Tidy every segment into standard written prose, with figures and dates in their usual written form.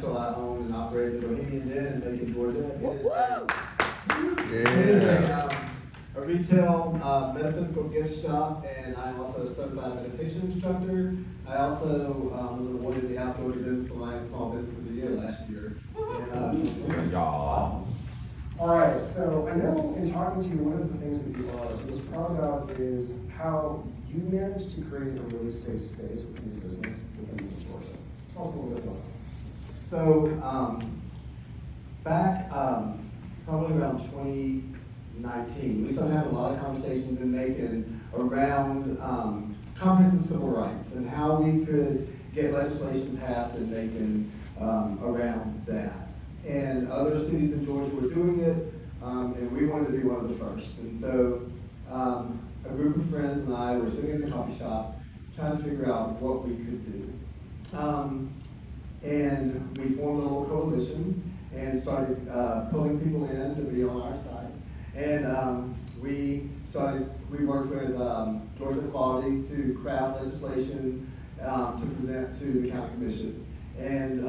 Nashville, I own and operate the Bohemian in Macon, Georgia. A retail metaphysical gift shop, and I'm also a certified meditation instructor. I also was awarded the Outdoor Business Alliance Small Business of the Year last year. Awesome. All right, so I know in talking to you, one of the things that you are most proud about is how you managed to create a really safe space within your business within Georgia. Tell us a little bit about that. So back probably around 2019, we started having a lot of conversations in Macon around comprehensive civil rights and how we could get legislation passed in Macon around that. And other cities in Georgia were doing it, and we wanted to be one of the first. And so a group of friends and I were sitting in the coffee shop trying to figure out what we could do. And we formed a little coalition and started pulling people in to be on our side. And we worked with Georgia Equality to craft legislation to present to the county commission. And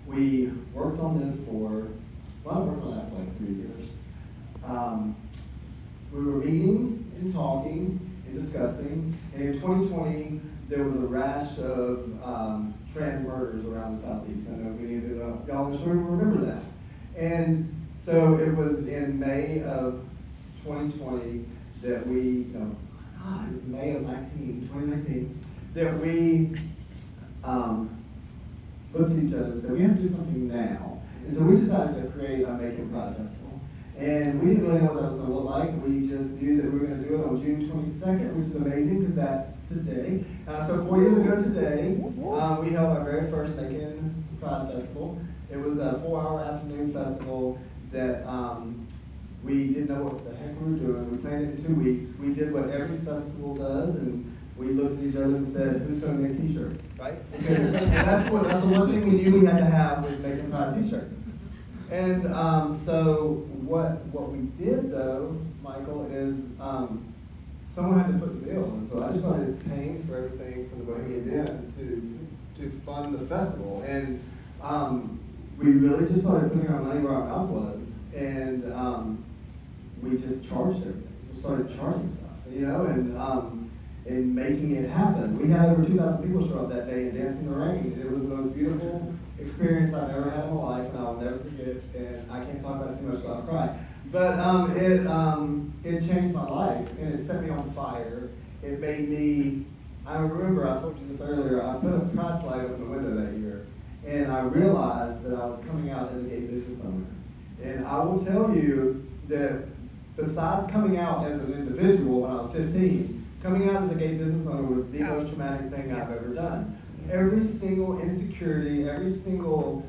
we worked on this I worked on that for like 3 years. We were meeting and talking and discussing, and in 2020, there was a rash of trans murders around the Southeast. I know many of y'all in this room remember that. And so it was in May of 2020 that it was May of 2019, that we looked at each other and said, we have to do something now. And so we decided to create a Macon Pride Festival. And we didn't really know what that was going to look like. We just knew that we were going to do it on June 22nd, which is amazing because that's today. So 4 years ago today, we held our very first Macon Pride Festival. It was a 4-hour afternoon festival that we didn't know what the heck we were doing. We planned it in 2 weeks. We did what every festival does, and we looked at each other and said, who's going to make t-shirts, right? Because that's the one thing we knew we had to have was making Pride t-shirts. And so what we did though, Michael, is someone had to foot the bill. And so I just started paying for everything from the Bohemian Den to fund the festival. And we really just started putting our money where our mouth was. And we just charged everything. Just started charging stuff, and making it happen. We had over 2,000 people show up that day and dance in the rain. It was the most beautiful experience I've ever had in my life, and I'll never forget. And I can't talk about it too much, so I'll cry. But it changed my life, and it set me on fire. It made me. I remember I told you this earlier. I put a pride flag up in the window that year, and I realized that I was coming out as a gay business owner. And I will tell you that besides coming out as an individual when I was 15. Coming out as a gay business owner was the most traumatic thing I've ever done. Every single insecurity, every single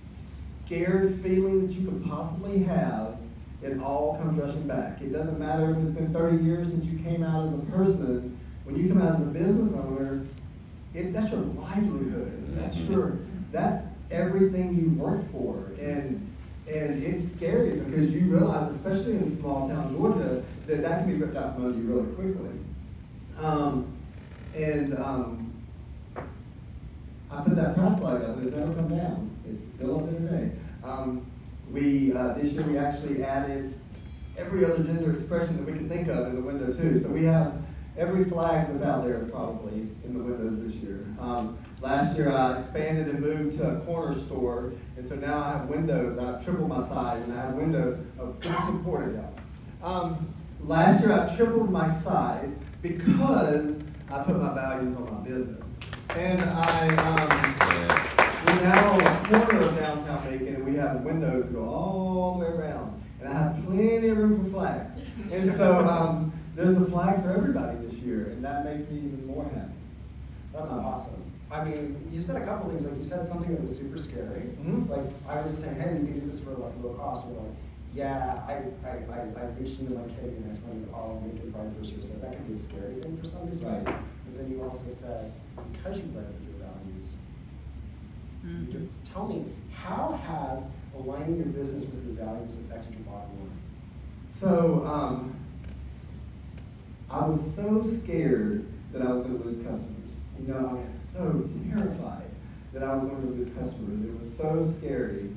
scared feeling that you could possibly have, it all comes rushing back. It doesn't matter if it's been 30 years since you came out as a person. When you come out as a business owner, that's your livelihood. That's everything you work for. And it's scary because you realize, especially in small town Georgia, that can be ripped out from under you really quickly. I put that pride flag up, and it's never come down. It's still up there today. This year we actually added every other gender expression that we could think of in the window too. So we have every flag that's out there probably in the windows this year. Last year I expanded and moved to a corner store, and so now I have windows. I've tripled my size, and I have windows. Oh, this is important, y'all. Last year I tripled my size because I put my values on my business. And we're now on a corner of downtown Macon, and we have windows that go all the way around. And I have plenty of room for flags. And so there's a flag for everybody this year, and that makes me even more happy. That's awesome. I mean, you said a couple things. Like you said something that was super scary. Mm-hmm. Like I was just saying, hey, you can do this for like low cost. We're like, yeah, I reached into my kid and I funded all of Macon Pride first year. So that can be a scary thing for some reason. Right. But then you also said, because you led with your values, you can tell me, how has aligning your business with your values affected your bottom line? So I was so scared that I was going to lose customers. I was so terrified that I was going to lose customers. It was so scary.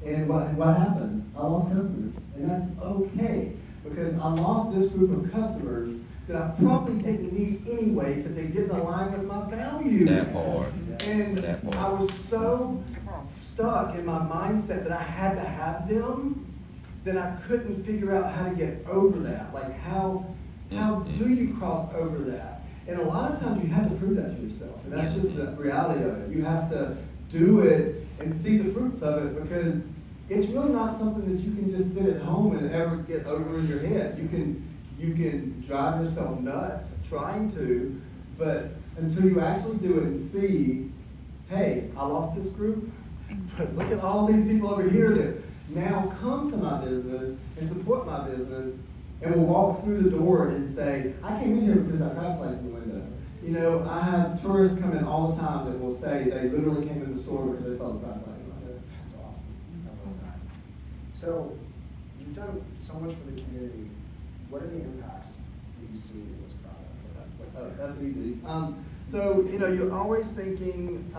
And what happened? I lost customers. And that's okay, because I lost this group of customers that I probably didn't need anyway because they didn't align with my values. That part. And That part. I was so stuck in my mindset that I had to have them that I couldn't figure out how to get over that. Like how do you cross over that? And a lot of times you have to prove that to yourself. And that's just the reality of it. You have to do it and see the fruits of it, because it's really not something that you can just sit at home and ever get over in your head. You can drive yourself nuts trying to, but until you actually do it and see, hey, I lost this group, but look at all these people over here that now come to my business and support my business and will walk through the door and say, I came in here because I crab flags in the window. You know, I have tourists come in all the time that will say they literally came in the store because they saw the crab flag in my window. That's awesome. I love that. So, you've done so much for the community. What are the impacts that you see in this product? What's there? That's easy. So, you know, you're always thinking,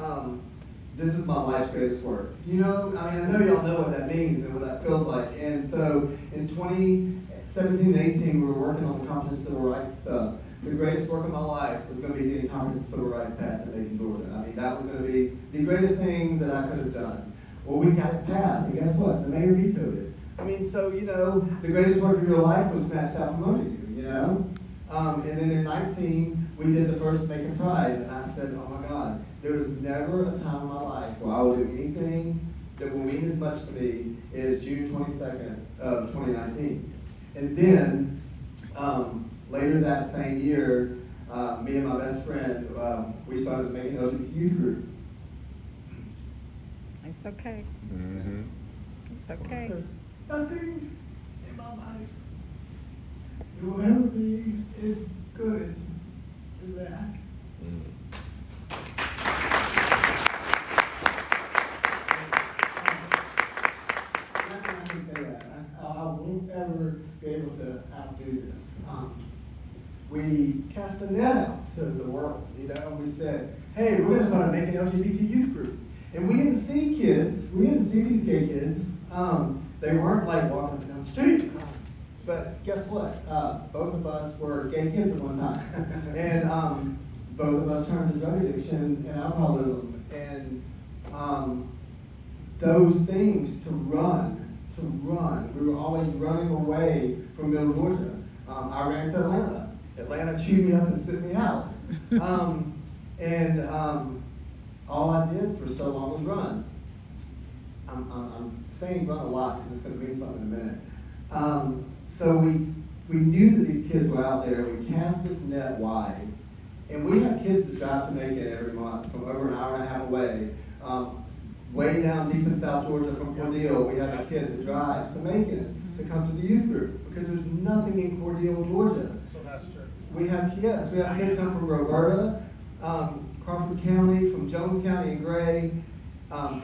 this is my life's greatest work. You know, I mean, I know y'all know what that means and what that feels like. And so, in 2017 and 18, we were working on the comprehensive civil rights stuff. The greatest work of my life was going to be getting comprehensive civil rights passed in Macon, Georgia. I mean, that was going to be the greatest thing that I could have done. Well, we got it passed, and guess what? The mayor vetoed it. I mean, so, you know, the greatest work of your life was snatched out from under you, you know? And then in 19, we did the first Macon Pride, and I said, oh my God, there was never a time in my life where I will do anything that will mean as much to me as June 22nd of 2019. And then, later that same year, me and my best friend, we started the Macon LGBT youth group. It's okay. Mm-hmm. It's okay. Because nothing in my life that will ever be as good as that. I can say that. I won't ever be able to outdo this. We cast a net out to the world, you know, and we said, hey, we're going to start making an LGBT youth group. And we didn't see kids, we didn't see these gay kids. They weren't like walking down the street. But guess what? Both of us were gay kids at one time. And both of us turned to drug addiction and alcoholism. And those things to run. We were always running away from Middle Georgia. I ran to Atlanta. Atlanta chewed me up and spit me out. All I did for so long was run. I'm saying run a lot because it's going to mean something in a minute. So we knew that these kids were out there. We cast this net wide. And we have kids that drive to Macon every month from over an hour and a half away. Way down deep in South Georgia from Cordele, we have a kid that drives to Macon to come to the youth group because there's nothing in Cordele, Georgia. So that's true. We have kids come from Roberta, Crawford County, from Jones County and Gray,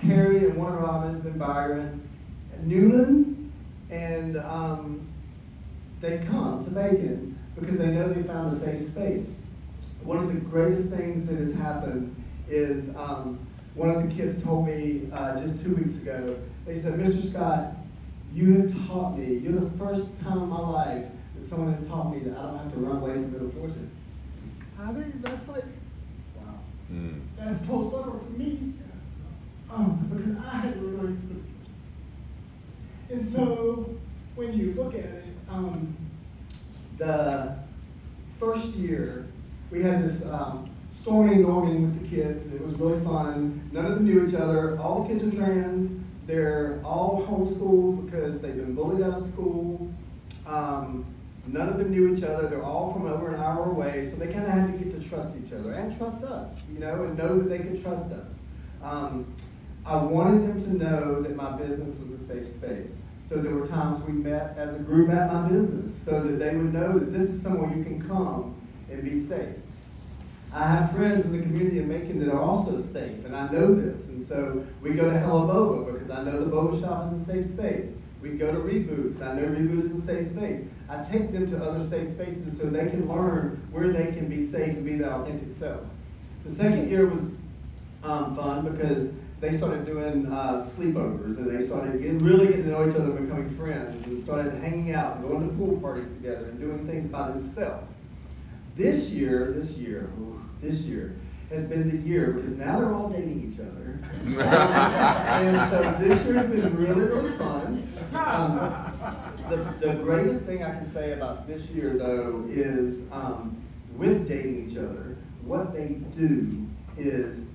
Perry and Warner Robins and Byron, and Newland, and they come to Macon because they know they found a safe space. One of the greatest things that has happened is one of the kids told me just 2 weeks ago, they said, Mr. Scott, you have taught me, you're the first time in my life that someone has taught me that I don't have to run away from Middle Georgia. I think that's like, wow, that's full circle for me. Because I had to run away from Middle Georgia. And so, when you look at it, the first year, we had this storming norming with the kids. It was really fun. None of them knew each other. All the kids are trans. They're all homeschooled because they've been bullied out of school. None of them knew each other. They're all from over an hour away, so they kind of had to get to trust each other and trust us, you know, and know that they could trust us. I wanted them to know that my business was a safe space. So there were times we met as a group at my business so that they would know that this is somewhere you can come and be safe. I have friends in the community of Macon that are also safe, and I know this. And so we go to Hello Boba because I know the Boba shop is a safe space. We go to Reboot. I know Reboot is a safe space. I take them to other safe spaces so they can learn where they can be safe and be their authentic selves. The second year was fun because they started doing sleepovers, and they started really getting to know each other and becoming friends, and started hanging out and going to pool parties together and doing things by themselves. This year has been the year because now they're all dating each other. And so this year has been really, really fun. The greatest thing I can say about this year, though, is with dating each other, what they do is,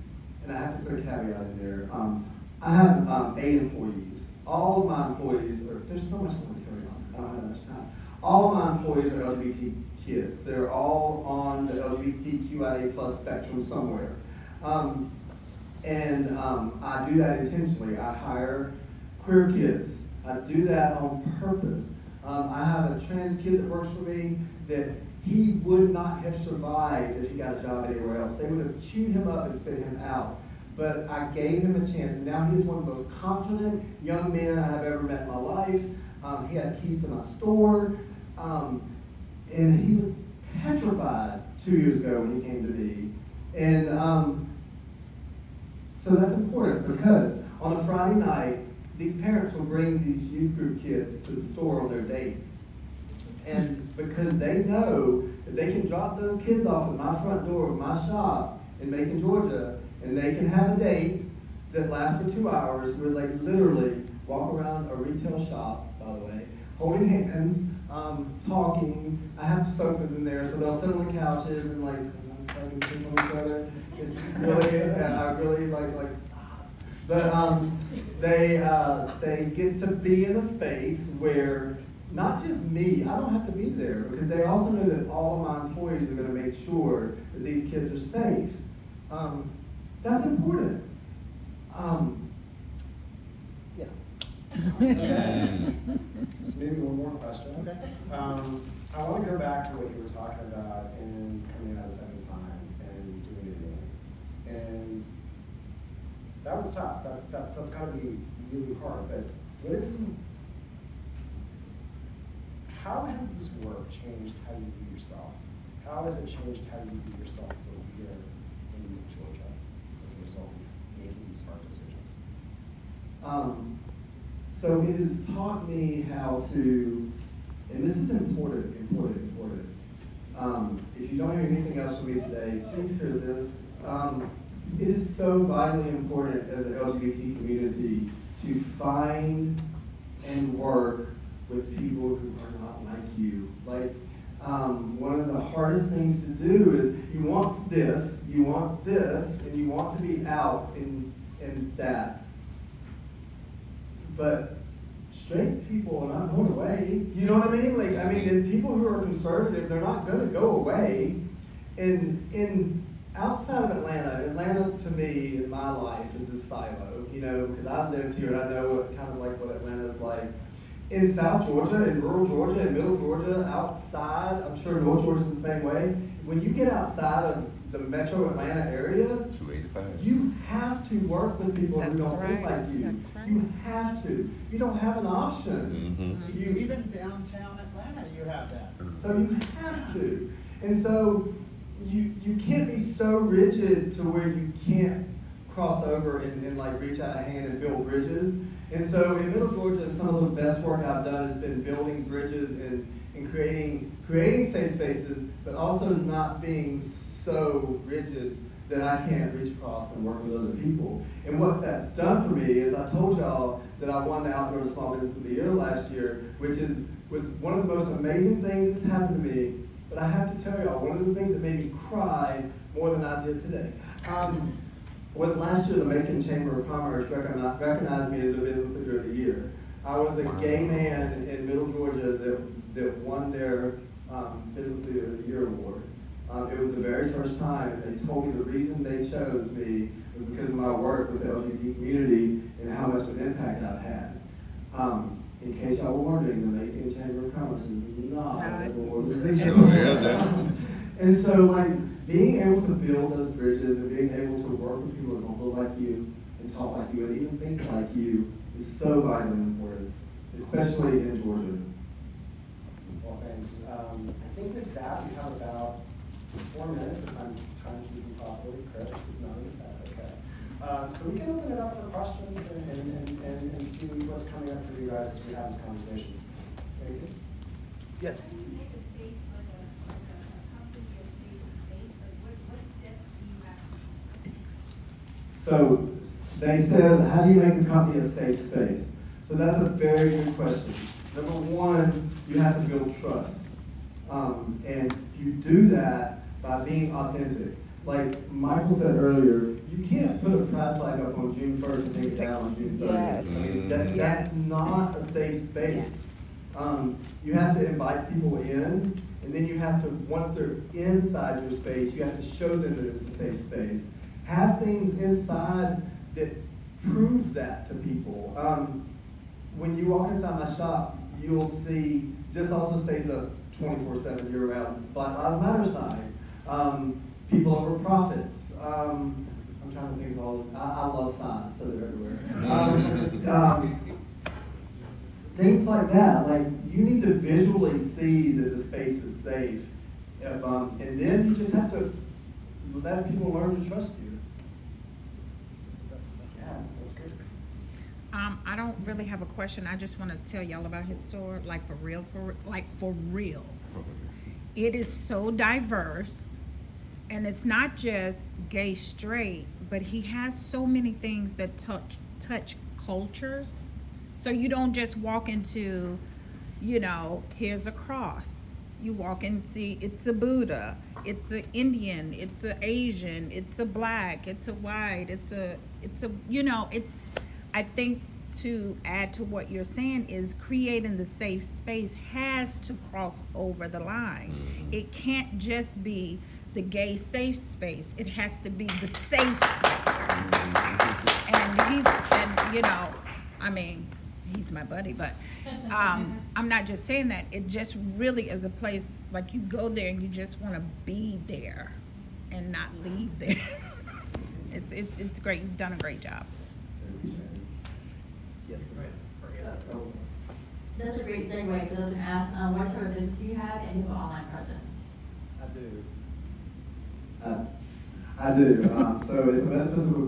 and I have to put a caveat in there, I have 8 employees. All of my employees there's so much I want to tell you on. I don't have that much time. All of my employees are LGBT kids. They're all on the LGBTQIA plus spectrum somewhere. I do that intentionally. I hire queer kids. I do that on purpose. I have a trans kid that works for me that he would not have survived if he got a job anywhere else. They would have chewed him up and spit him out. But I gave him a chance, and now he's one of the most confident young men I have ever met in my life. He has keys to my store. And he was petrified 2 years ago when he came to me. And so that's important because on a Friday night, these parents will bring these youth group kids to the store on their dates. And because they know that they can drop those kids off at my front door of my shop in Macon, Georgia, and they can have a date that lasts for 2 hours where they literally walk around a retail shop, by the way, holding hands, talking. I have sofas in there, so they'll sit on the couches and like sometimes like kiss on each other. It's really, I really like stop. But they get to be in a space where not just me, I don't have to be there because they also know that all of my employees are going to make sure that these kids are safe. That's important. Yeah. So maybe one more question. Okay. I want to go back to what you were talking about in coming out a second time and doing it again. And that was tough. That's got to be really hard. But what have you? How has this work changed how you view yourself? How has it changed how you view yourself as a leader in Georgia as a result of making these hard decisions? So it has taught me how to, and this is important. If you don't hear anything else from me today, please hear this. It is so vitally important as an LGBT community to find and work with people who are not like you. Like, one of the hardest things to do is you want this, and you want to be out in that. But straight people are not going away. You know what I mean? And people who are conservative, they're not going to go away. And outside of Atlanta to me in my life is a silo, because I've lived here and I know what Atlanta is like. In South Georgia, in rural Georgia, in middle Georgia, outside, I'm sure North Georgia's the same way. When you get outside of the metro Atlanta area, 285. you have to work with people who That's don't right. look like you. That's right. You have to. You don't have an option. Mm-hmm. Even downtown Atlanta, you have that. So you have to. And so you can't be so rigid to where you can't cross over and like reach out a hand and build bridges. And so in Middle Georgia, some of the best work I've done has been building bridges and creating safe spaces, but also not being so rigid that I can't reach across and work with other people. And what that's done for me is I told y'all that I won the Outdoor Small Business of the Year last year, which was one of the most amazing things that's happened to me. But I have to tell y'all, one of the things that made me cry more than I did today was last year the Macon Chamber of Commerce recognized me as a Business Leader of the Year. I was a gay man in Middle Georgia that won their Business Leader of the Year award. It was the very first time, and they told me the reason they chose me was because of my work with the LGBT community and how much of an impact I've had. In case y'all were wondering, the Macon Chamber of Commerce is not a liberal organization. And so, being able to build those bridges and being able to work with people that don't look like you and talk like you and even think like you is so vitally important, especially in Georgia. Well, thanks. I think with that, we have about 4 minutes if I'm trying to keep them properly. Chris is nodding his head, okay. So we can open it up for questions and see what's coming up for you guys as we have this conversation. Anything? Yes? How do you make a safe, like a company a safe space? Like what steps do you have to? So they said, how do you make a company a safe space? So that's a very good question. Number one, you have to build trust. And you do that by being authentic. Like Michael said earlier, you can't put a pride flag up on June 1st and take it down on June 30th. Yes. That's Yes. not a safe space. Yes. You have to invite people in, and then you have to, once they're inside your space, you have to show them that it's a safe space. Have things inside that prove that to people. When you walk inside my shop, you'll see this also stays up 24/7 year-round. Black Lives Matter sign, people over profits. I'm trying to think of all. I love signs, so they're everywhere. Things like that. Like you need to visually see that the space is safe, and then you just have to let people learn to trust you. Yeah, that's good. I don't really have a question. I just want to tell y'all about his store, like for real. It is so diverse, and it's not just gay, straight, but he has so many things that touch cultures. So you don't just walk into, here's a cross. You walk and see it's a Buddha, it's an Indian, it's an Asian, it's a black, it's a white, it's I think to add to what you're saying is creating the safe space has to cross over the line. It can't just be the gay safe space. It has to be the safe space. And he's my buddy, but I'm not just saying that. It just really is a place like you go there and you just want to be there and not leave there. It's great. You've done a great job. Yes. That's a great segue for those who ask, what type of business do you have and you have an online presence? I do. So it's a metaphysical